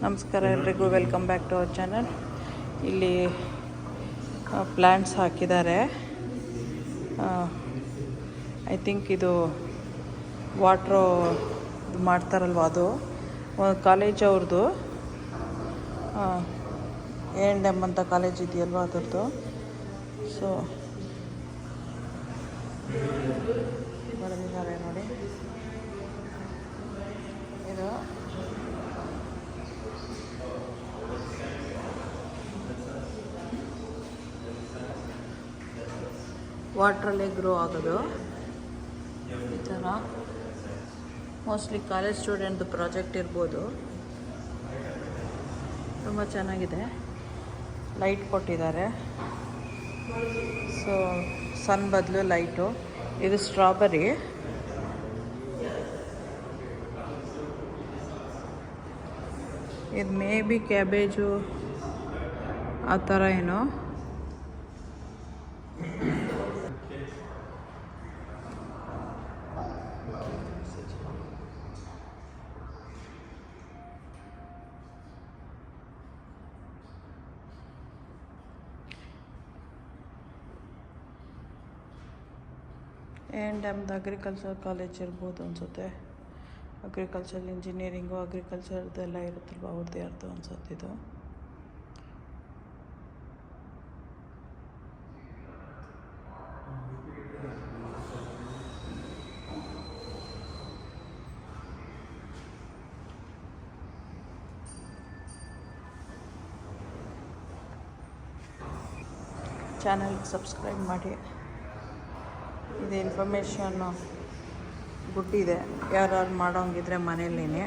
ನಮಸ್ಕಾರ ಎಲ್ರಿಗೂ, welcome back to our channel. ಇಲ್ಲಿ ಪ್ಲ್ಯಾಂಟ್ಸ್ ಹಾಕಿದ್ದಾರೆ. ಐ ಥಿಂಕ್ ಇದು ವಾಟ್ರು ಮಾಡ್ತಾರಲ್ವ, ಅದು ಕಾಲೇಜ್ ಅವ್ರದ್ದು. A&M ಅಂತ ಕಾಲೇಜ್ ಇದೆಯಲ್ವ ಅದರದ್ದು. ಸೊ ಬರೆದಿದ್ದಾರೆ ನೋಡಿ. ಇದು ವಾಟ್ರಲ್ಲೇ ಗ್ರೋ ಆಗೋದು ಈ ಥರ. ಮೋಸ್ಟ್ಲಿ ಕಾಲೇಜ್ ಸ್ಟೂಡೆಂಟ್ದು ಪ್ರಾಜೆಕ್ಟ್ ಇರ್ಬೋದು. ತುಂಬ ಚೆನ್ನಾಗಿದೆ. ಲೈಟ್ ಕೊಟ್ಟಿದ್ದಾರೆ. ಸೊ ಸನ್ ಬದಲು ಲೈಟು. ಇದು ಸ್ಟ್ರಾಬೆರಿ. ಇದು ಮೇ ಬಿ ಕ್ಯಾಬೇಜು ಆ ಥರ ಏನೋ. A&M ಅಗ್ರಿಕಲ್ಚರ್ ಕಾಲೇಜ್ ಇರ್ಬೋದು ಅನಿಸುತ್ತೆ. ಅಗ್ರಿಕಲ್ಚರ್ ಇಂಜಿನಿಯರಿಂಗು, ಅಗ್ರಿಕಲ್ಚರ್ದೆಲ್ಲ ಇರುತ್ತಲ್ವ, ಅವ್ರದ್ದೇ ಅರ್ಥ ಅನ್ಸುತ್ತೆ ಇದು. ಚಾನಲ್ಗೆ ಸಬ್ಸ್ಕ್ರೈಬ್ ಮಾಡಿ. ಇದು ಇನ್ಫಾರ್ಮೇಷನ್ನು ಗುಡ್ ಇದೆ. ಯಾರು ಮಾಡೋಂಗಿದ್ರೆ ಮನೇಲಿನೇ